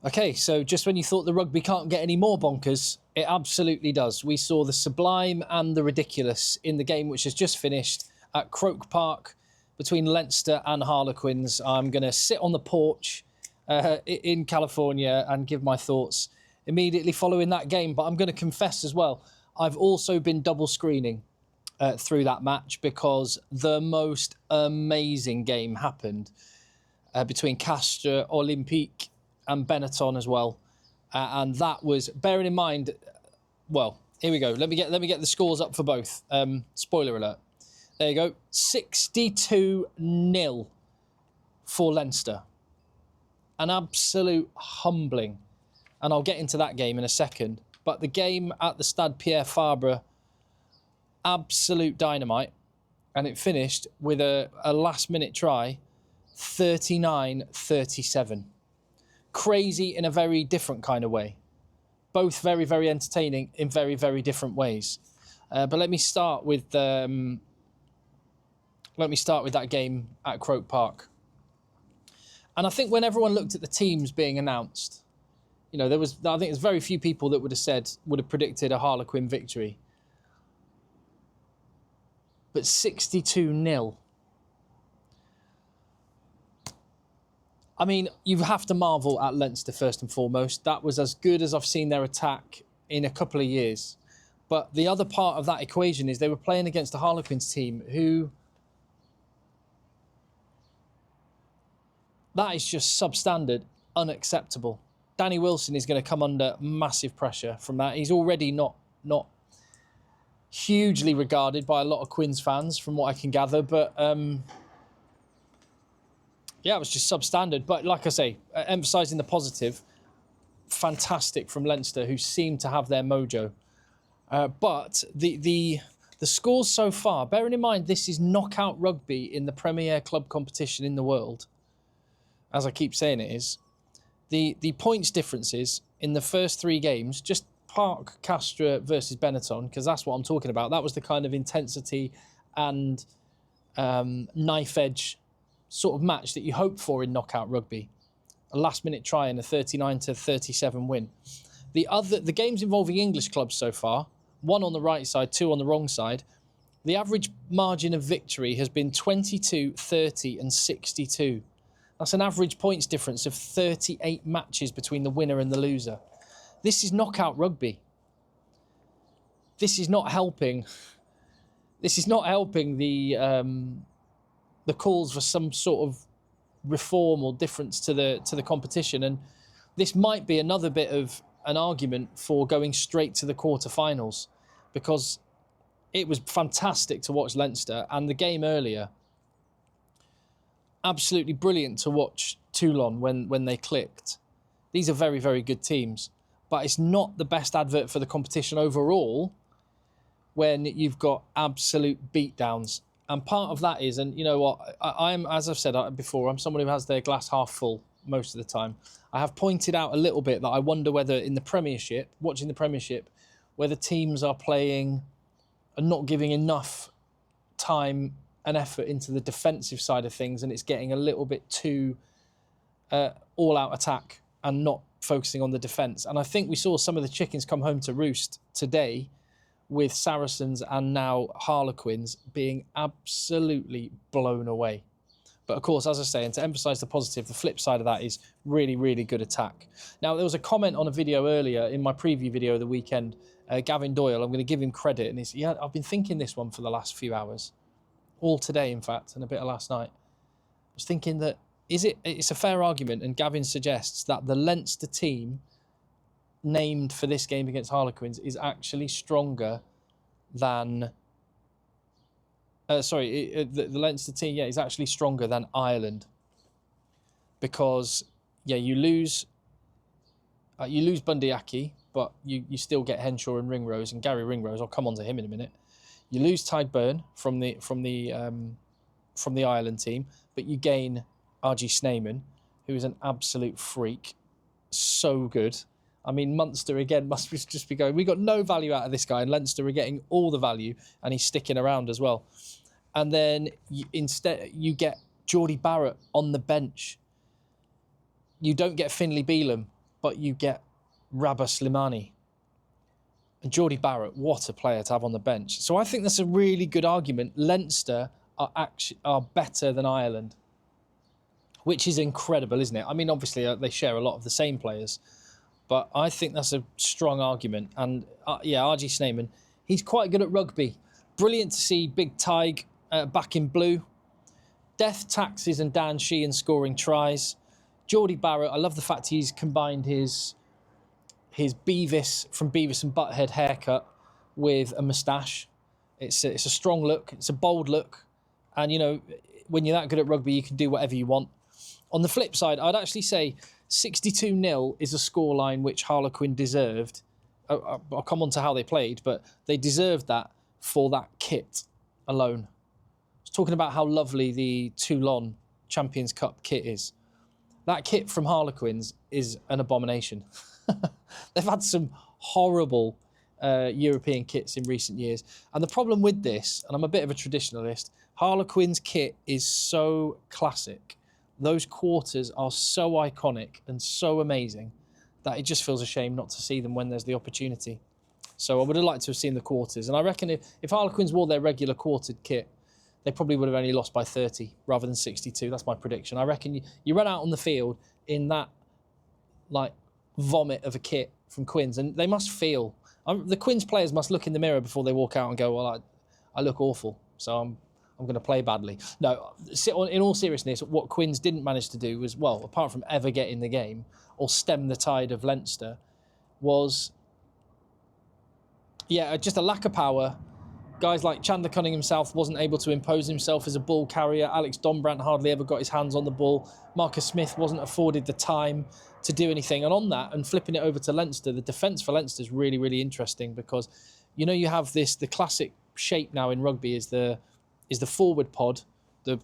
Okay, so just when you thought the rugby can't get any more bonkers, it absolutely does. We saw the sublime and the ridiculous in the game which has just finished at Croke Park between Leinster and Harlequins. I'm going to sit on the porch in California and give my thoughts immediately following that game. But I'm going to confess as well, I've also been double screening through that match because the most amazing game happened between Castres, Olympique and Benetton as well. And that was, bearing in mind, well, here we go. Let me get the scores up for both. Spoiler alert. There you go. 62-0 for Leinster. An absolute humbling. And I'll get into that game in a second. But the game at the Stade Pierre Fabre, absolute dynamite. And it finished with a last-minute try, 39-37. Crazy in a very different kind of way. Both very, very entertaining in very, very different ways. But let me start with that game at Croke Park. And I think when everyone looked at the teams being announced, I think there's very few people that would have predicted a Harlequin victory. But 62-0. I mean, you have to marvel at Leinster first and foremost. That was as good as I've seen their attack in a couple of years. But the other part of that equation is they were playing against a Harlequins team who... that is just substandard, unacceptable. Danny Wilson is going to come under massive pressure from that. He's already not hugely regarded by a lot of Quins fans, from what I can gather. But... yeah, it was just substandard. But like I say, emphasising the positive, fantastic from Leinster, who seem to have their mojo. But the scores so far, bearing in mind this is knockout rugby in the premier club competition in the world, as I keep saying it is, the points differences in the first three games, just park Castres versus Benetton, because that's what I'm talking about. That was the kind of intensity and knife edge sort of match that you hope for in knockout rugby. A last-minute try and a 39-37 win. The games involving English clubs so far, one on the right side, two on the wrong side, the average margin of victory has been 22, 30 and 62. That's an average points difference of 38 matches between the winner and the loser. This is knockout rugby. This is not helping. This is not helping the calls for some sort of reform or difference to the competition. And this might be another bit of an argument for going straight to the quarterfinals, because it was fantastic to watch Leinster, and the game earlier, absolutely brilliant to watch Toulon when they clicked. These are very, very good teams, but it's not the best advert for the competition overall when you've got absolute beatdowns. And part of that is, and you know what, I'm, as I've said before, I'm someone who has their glass half full most of the time. I have pointed out a little bit that I wonder whether in the Premiership, watching the Premiership, whether teams are playing and not giving enough time and effort into the defensive side of things, and it's getting a little bit too all-out attack and not focusing on the defence. And I think we saw some of the chickens come home to roost today, with Saracens and now Harlequins being absolutely blown away. But of course, as I say, and to emphasise the positive, the flip side of that is really, really good attack. Now, there was a comment on a video earlier in my preview video of the weekend. Gavin Doyle, I'm going to give him credit. And I've been thinking this one for the last few hours. All today, in fact, and a bit of last night. I was thinking that, it's a fair argument, and Gavin suggests that the Leinster team named for this game against Harlequins is actually stronger than... the Leinster team, is actually stronger than Ireland. Because, you lose Bundyaki, but you still get Henshaw and Ringrose, and Gary Ringrose, I'll come on to him in a minute. You lose Tadhg Beirne from the Ireland team, but you gain RG Snyman, who is an absolute freak. So good. I mean, Munster, again, must just be going, we got no value out of this guy, and Leinster are getting all the value, and he's sticking around as well. And then instead, you get Geordie Barrett on the bench. You don't get Finlay Bealham but you get Rabah Slimani. And Geordie Barrett, what a player to have on the bench. So I think that's a really good argument. Leinster are better than Ireland, which is incredible, isn't it? I mean, obviously, they share a lot of the same players, but I think that's a strong argument. And RG Snyman, he's quite good at rugby. Brilliant to see Big Tig back in blue. Death Taxes and Dan Sheehan scoring tries. Geordie Barrett, I love the fact he's combined his Beavis from Beavis and Butthead haircut with a moustache. It's a strong look. It's a bold look. And, you know, when you're that good at rugby, you can do whatever you want. On the flip side, I'd actually say 62-0 is a scoreline which Harlequin deserved. I'll come on to how they played, but they deserved that for that kit alone. I was talking about how lovely the Toulon Champions Cup kit is. That kit from Harlequins is an abomination. They've had some horrible European kits in recent years. And the problem with this, and I'm a bit of a traditionalist, Harlequins kit is so classic. Those quarters are so iconic and so amazing that it just feels a shame not to see them when there's the opportunity. So I would have liked to have seen the quarters. And I reckon if Harlequins wore their regular quartered kit, they probably would have only lost by 30 rather than 62. That's my prediction. I reckon you run out on the field in that like vomit of a kit from Quins, and they must feel... the Quins players must look in the mirror before they walk out and go, well, I look awful, so I'm going to play badly. No, in all seriousness, what Quins didn't manage to do was, well, apart from ever get in the game or stem the tide of Leinster, was, just a lack of power. Guys like Chandler Cunningham South wasn't able to impose himself as a ball carrier. Alex Dombrandt hardly ever got his hands on the ball. Marcus Smith wasn't afforded the time to do anything. And on that, and flipping it over to Leinster, the defence for Leinster is really, really interesting because, you know, you have the classic shape now in rugby is the forward pod, the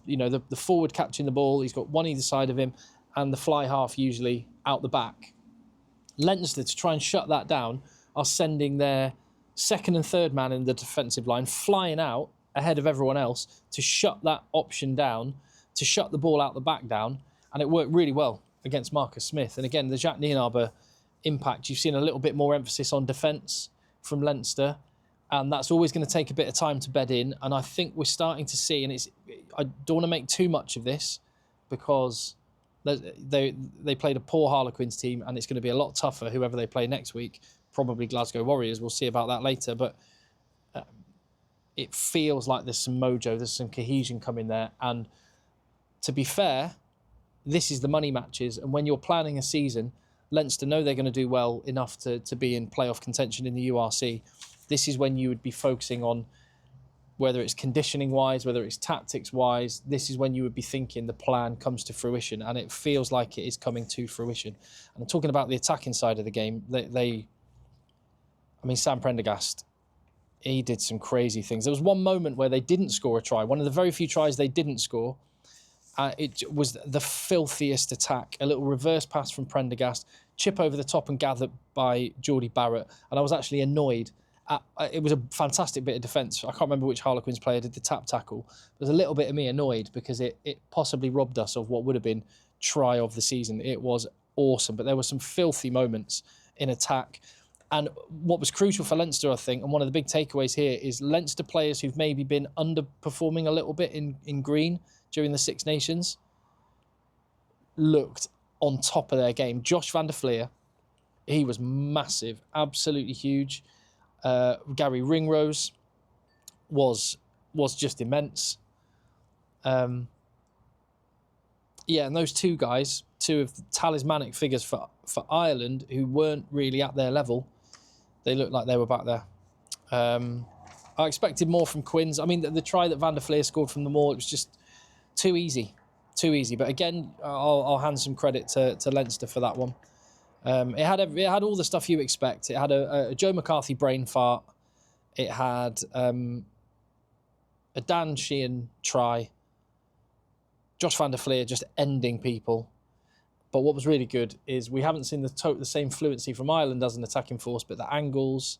forward catching the ball. He's got one either side of him and the fly half usually out the back. Leinster, to try and shut that down, are sending their second and third man in the defensive line flying out ahead of everyone else to shut that option down, to shut the ball out the back down, and it worked really well against Marcus Smith. And again, the Jacques Nienaber impact, you've seen a little bit more emphasis on defence from Leinster, and that's always going to take a bit of time to bed in. And I think we're starting to see, and I don't want to make too much of this because they played a poor Harlequins team, and it's going to be a lot tougher whoever they play next week. Probably Glasgow Warriors. We'll see about that later. But it feels like there's some mojo, there's some cohesion coming there. And to be fair, this is the money matches. And when you're planning a season, Leinster know they're going to do well enough to be in playoff contention in the URC. This is when you would be focusing on whether it's conditioning-wise, whether it's tactics-wise. This is when you would be thinking the plan comes to fruition. And it feels like it is coming to fruition. And I'm talking about the attacking side of the game. Sam Prendergast, he did some crazy things. There was one moment where they didn't score a try. One of the very few tries they didn't score. It was the filthiest attack. A little reverse pass from Prendergast, chip over the top and gathered by Geordie Barrett. And I was actually annoyed. It was a fantastic bit of defence. I can't remember which Harlequins player did the tap tackle. There's a little bit of me annoyed because it possibly robbed us of what would have been try of the season. It was awesome. But there were some filthy moments in attack. And what was crucial for Leinster, I think, and one of the big takeaways here is Leinster players who've maybe been underperforming a little bit in green during the Six Nations looked on top of their game. Josh van der Fleer, he was massive, absolutely huge. Gary Ringrose was just immense. And those two guys, two of the talismanic figures for Ireland who weren't really at their level, they looked like they were back there. I expected more from Quins. I mean, the try that Van der Fleer scored from the maul, it was just too easy. But again, I'll hand some credit to Leinster for that one. It had all the stuff you expect. It had a Joe McCarthy brain fart. It had a Dan Sheehan try. Josh van der Fleer just ending people. But what was really good is we haven't seen the same fluency from Ireland as an attacking force, but the angles,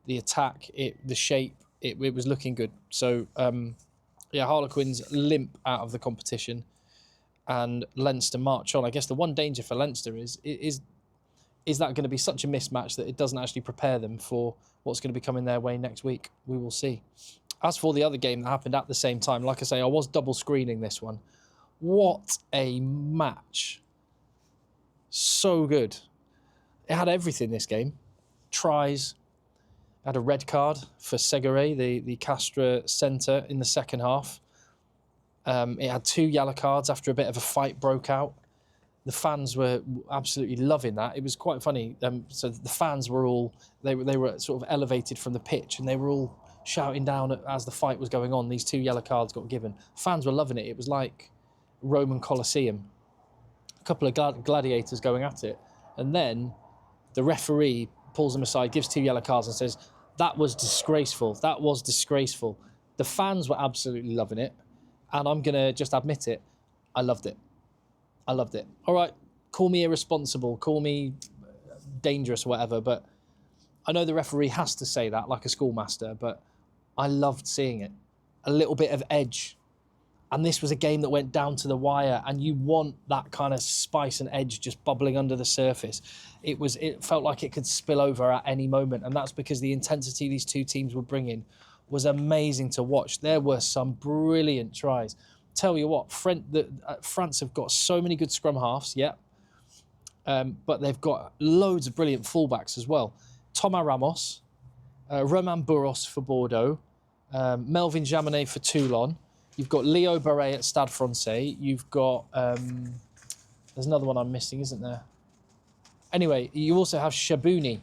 the attack, the shape, it was looking good. So, Harlequins limp out of the competition and Leinster march on. I guess the one danger for Leinster is is that going to be such a mismatch that it doesn't actually prepare them for what's going to be coming their way next week? We will see. As for the other game that happened at the same time, like I say, I was double screening this one. What a match. So good. It had everything, this game. Tries. It had a red card for Segure, the Castres centre, in the second half. It had 2 yellow cards after a bit of a fight broke out. The fans were absolutely loving that. It was quite funny. So the fans were all, they were sort of elevated from the pitch, and they were all shouting down as the fight was going on. These 2 yellow cards got given. Fans were loving it. It was like Roman Colosseum. A couple of gladiators going at it. And then the referee pulls them aside, gives 2 yellow cards and says, that was disgraceful. That was disgraceful. The fans were absolutely loving it. And I'm going to just admit it. I loved it. I loved it. All right, call me irresponsible, call me dangerous or whatever, but I know the referee has to say that like a schoolmaster, but I loved seeing it. A little bit of edge. And this was a game that went down to the wire, and you want that kind of spice and edge just bubbling under the surface. It felt like it could spill over at any moment, and that's because the intensity these 2 teams were bringing was amazing to watch. There were some brilliant tries. Tell you what, France have got so many good scrum halves, yeah, but they've got loads of brilliant fullbacks as well. Thomas Ramos, Romain Burros for Bordeaux, Melvin Jaminet for Toulon. You've got Leo Barret at Stade Francais. You've got, there's another one I'm missing, isn't there? Anyway, you also have Shabouni.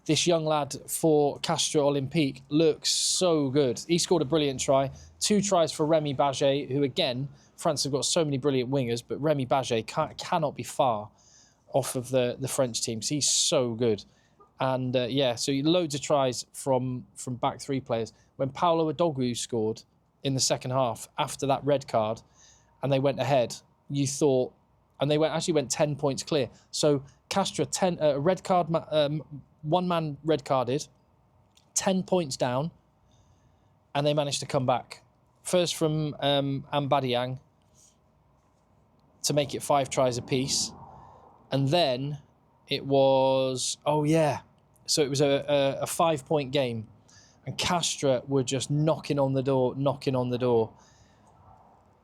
This young lad for Castres Olympique looks so good. He scored a brilliant try. 2 tries for Remy Baget, who again, France have got so many brilliant wingers, but Remy Baget cannot be far off of the French team. So he's so good. And so loads of tries from back 3 players. When Paolo Adogwu scored in the second half after that red card and they went ahead, you thought, and they actually went 10 points clear. So Castres, red card, 1 man red carded, 10 points down, and they managed to come back. First from Ambadiang to make it 5 tries apiece. And then it was, so it was a 5-point game. And Castres were just knocking on the door.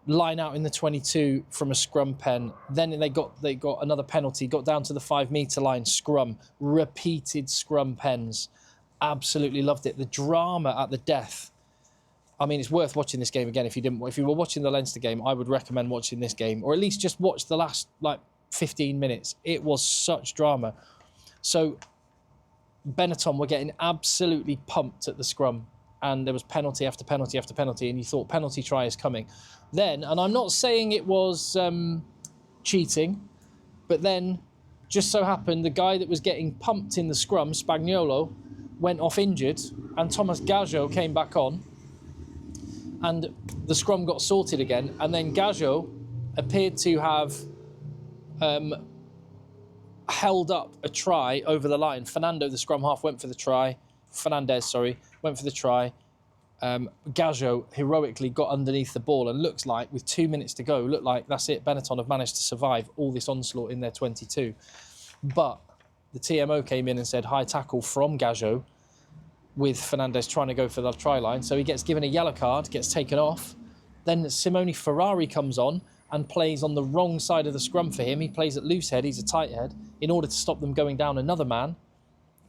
Line out in the 22 from a scrum pen. Then they got another penalty, got down to the 5-metre line, scrum, repeated scrum pens. Absolutely loved it. The drama at the death. I mean, it's worth watching this game again. If you were watching the Leinster game, I would recommend watching this game, or at least just watch the last 15 minutes. It was such drama. So Benetton were getting absolutely pumped at the scrum, and there was penalty after penalty after penalty, and you thought penalty try is coming. Then, and I'm not saying it was cheating, but then just so happened the guy that was getting pumped in the scrum, Spagnuolo, went off injured, and Thomas Gageot came back on, and the scrum got sorted again, and then Gageot appeared to have held up a try over the line. The scrum half, went for the try. Went for the try. Gageot heroically got underneath the ball, and looks like, with 2 minutes to go, that's it. Benetton have managed to survive all this onslaught in their 22. But the TMO came in and said high tackle from Gageot, with Fernandez trying to go for the try line. So he gets given a yellow card, gets taken off. Then Simone Ferrari comes on and plays on the wrong side of the scrum for him. He plays at loose head, he's a tight head, in order to stop them going down another man.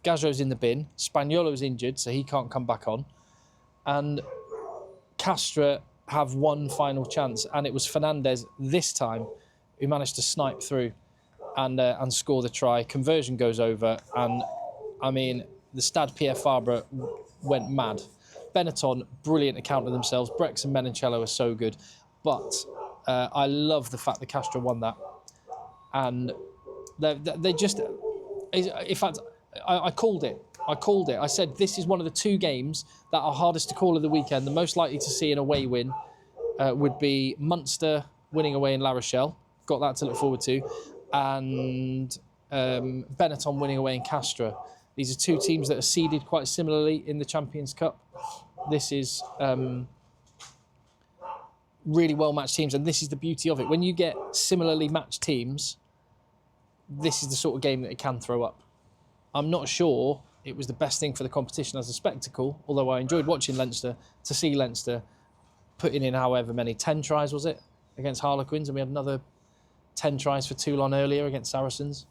Gageot's in the bin. Spagnuolo's injured, so he can't come back on. And Castres have one final chance, and it was Fernandez this time who managed to snipe through and score the try. Conversion goes over, and I mean, the Stade Pierre Fabre went mad. Benetton, brilliant account of themselves. Brex and Menoncello are so good. But I love the fact that Castres won that. And they just... In fact, I called it. I said this is one of the 2 games that are hardest to call of the weekend. The most likely to see an away win would be Munster winning away in La Rochelle. Got that to look forward to. And Benetton winning away in Castres. These are 2 teams that are seeded quite similarly in the Champions Cup. This is really well-matched teams, and this is the beauty of it. When you get similarly matched teams, this is the sort of game that it can throw up. I'm not sure it was the best thing for the competition as a spectacle, although I enjoyed watching Leinster, to see Leinster putting in however many, 10 tries was it, against Harlequins, and we had another 10 tries for Toulon earlier against Saracens.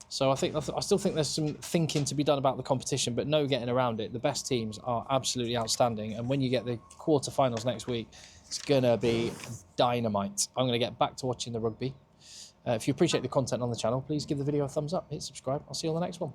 So I still think there's some thinking to be done about the competition, but no getting around it. The best teams are absolutely outstanding, and when you get the quarterfinals next week, it's going to be dynamite. I'm going to get back to watching the rugby. If you appreciate the content on the channel, please give the video a thumbs up, hit subscribe. I'll see you on the next one.